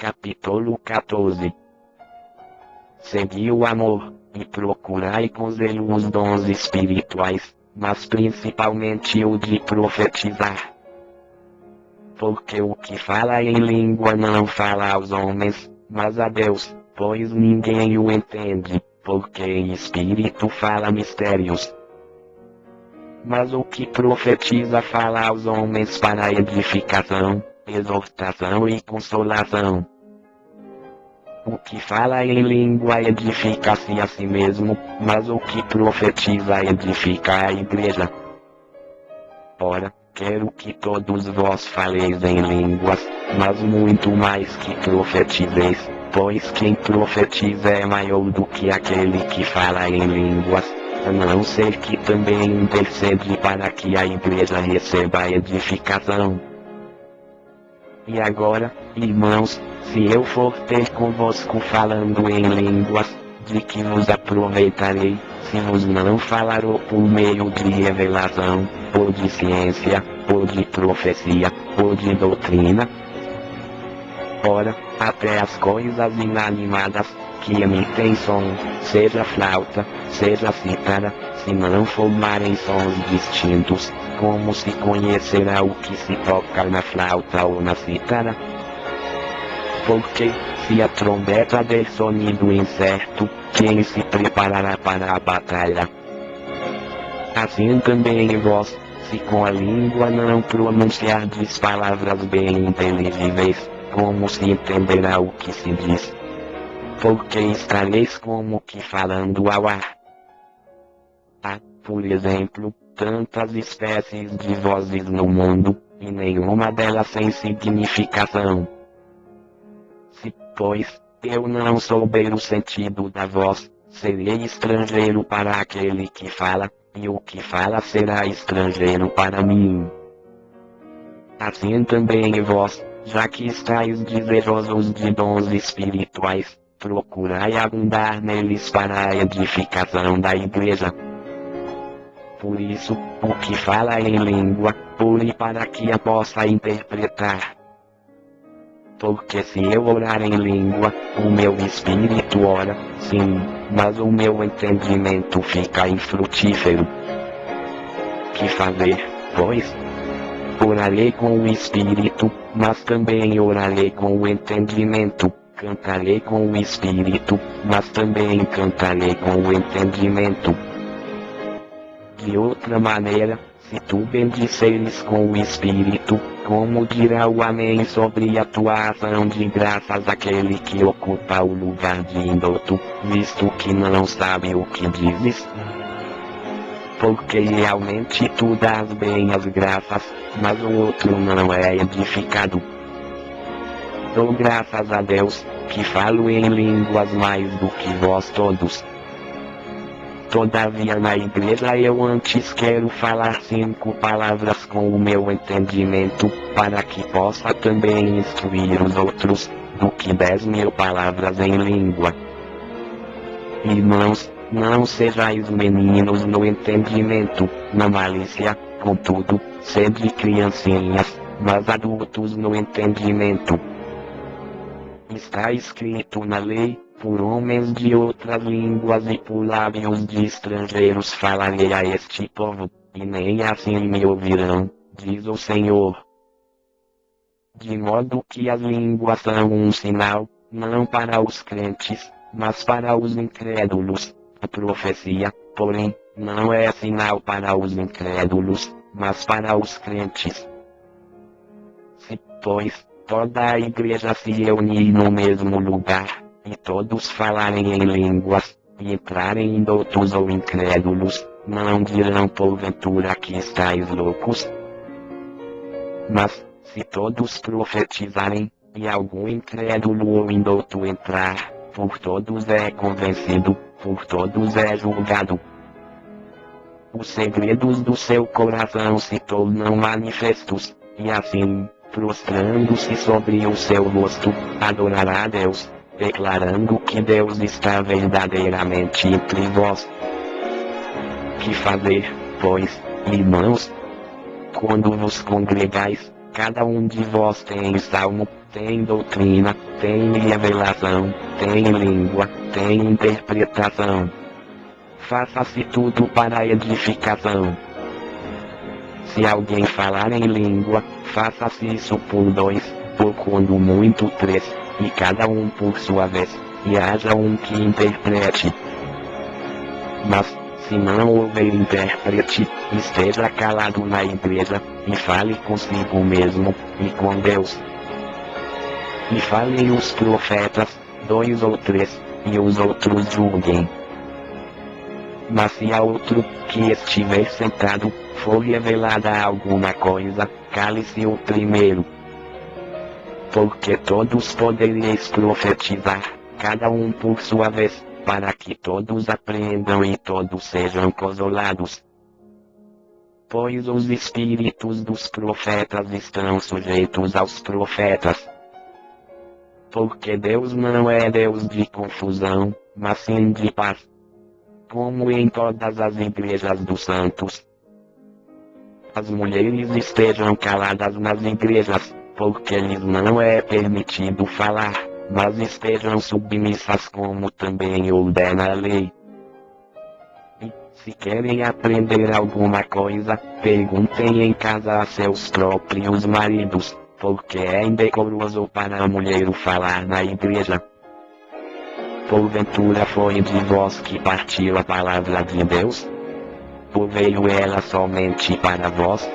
Capítulo 14. Segui o amor, e procurai com zelo os dons espirituais, mas principalmente o de profetizar. Porque o que fala em língua não fala aos homens, mas a Deus, pois ninguém o entende, porque em espírito fala mistérios. Mas o que profetiza fala aos homens para edificação, exortação e consolação. O que fala em língua edifica-se a si mesmo, mas o que profetiza edifica a igreja. Ora, quero que todos vós faleis em línguas, mas muito mais que profetizeis, pois quem profetiza é maior do que aquele que fala em línguas, a não ser que também intercede para que a igreja receba a edificação. E agora, irmãos, se eu for ter convosco falando em línguas, de que vos aproveitarei, se vos não falar ou por meio de revelação, ou de ciência, ou de profecia, ou de doutrina? Ora, até as coisas inanimadas, que emitem som, seja flauta, seja cítara, se não formarem sons distintos, como se conhecerá o que se toca na flauta ou na cítara? Porque, se a trombeta der sonido incerto, quem se preparará para a batalha? Assim também vós, se com a língua não pronunciardes palavras bem inteligíveis, como se entenderá o que se diz? Porque estareis como que falando ao ar. Há, por exemplo, tantas espécies de vozes no mundo, e nenhuma delas sem significação. Se, pois, eu não souber o sentido da voz, serei estrangeiro para aquele que fala, e o que fala será estrangeiro para mim. Assim também vós, já que estáis desejosos de dons espirituais, procurai abundar neles para a edificação da igreja. Por isso, o que fala em língua, ore para que a possa interpretar. Porque se eu orar em língua, o meu espírito ora, sim, mas o meu entendimento fica infrutífero. Que fazer, pois? Orarei com o espírito, mas também orarei com o entendimento. Cantarei com o espírito, mas também cantarei com o entendimento. De outra maneira, se tu bendisseres com o espírito, como dirá o amém sobre a tua ação de graças àquele que ocupa o lugar de indulto, visto que não sabe o que dizes? Porque realmente tu dás bem as graças, mas o outro não é edificado. Dou graças a Deus, que falo em línguas mais do que vós todos. Todavia na igreja eu antes quero falar 5 palavras com o meu entendimento, para que possa também instruir os outros, do que 10.000 palavras em língua. Irmãos, não sejais meninos no entendimento, na malícia, contudo, sede criancinhas, mas adultos no entendimento. Está escrito na lei, por homens de outras línguas e por lábios de estrangeiros falarei a este povo, e nem assim me ouvirão, diz o Senhor. De modo que as línguas são um sinal, não para os crentes, mas para os incrédulos. A profecia, porém, não é sinal para os incrédulos, mas para os crentes. Se, pois, toda a igreja se reunir no mesmo lugar, e todos falarem em línguas, e entrarem indoutos ou incrédulos, não dirão porventura que estáis loucos? Mas, se todos profetizarem, e algum incrédulo ou indouto entrar, por todos é convencido, por todos é julgado. Os segredos do seu coração se tornam manifestos, e assim, prostrando-se sobre o seu rosto, adorará a Deus, declarando que Deus está verdadeiramente entre vós. Que fazer, pois, irmãos? Quando vos congregais, Cada um de vós tem salmo, tem doutrina, tem revelação, tem língua, tem interpretação. Faça-se tudo para a edificação. Se alguém falar em língua, faça-se isso por 2, por quando muito 3, e cada um por sua vez, e haja um que interprete. Mas, se não houver intérprete, esteja calado na igreja, e fale consigo mesmo, e com Deus. E falem os profetas, 2 ou 3, e os outros julguem. Mas se a outro, que estiver sentado, for revelada alguma coisa, cale-se o primeiro. Porque todos podereis profetizar, cada um por sua vez, para que todos aprendam e todos sejam consolados. Pois os espíritos dos profetas estão sujeitos aos profetas. Porque Deus não é Deus de confusão, mas sim de paz. Como em todas as igrejas dos santos. As mulheres estejam caladas nas igrejas, porque lhes não é permitido falar, mas estejam submissas como também ordena a lei. E, se querem aprender alguma coisa, perguntem em casa a seus próprios maridos, porque é indecoroso para a mulher falar na igreja. Porventura foi de vós que partiu a palavra de Deus? Ou veio ela somente para vós?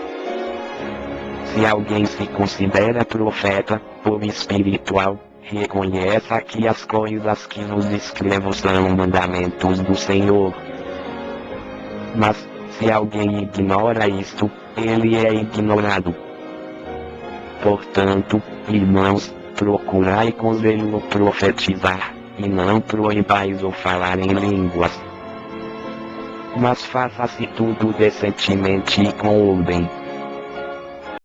Se alguém se considera profeta, ou espiritual, reconheça que as coisas que nos escrevo são mandamentos do Senhor. Mas, se alguém ignora isto, ele é ignorado. Portanto, irmãos, procurai com zelo profetizar, e não proibais o falar em línguas. Mas faça-se tudo decentemente e com ordem.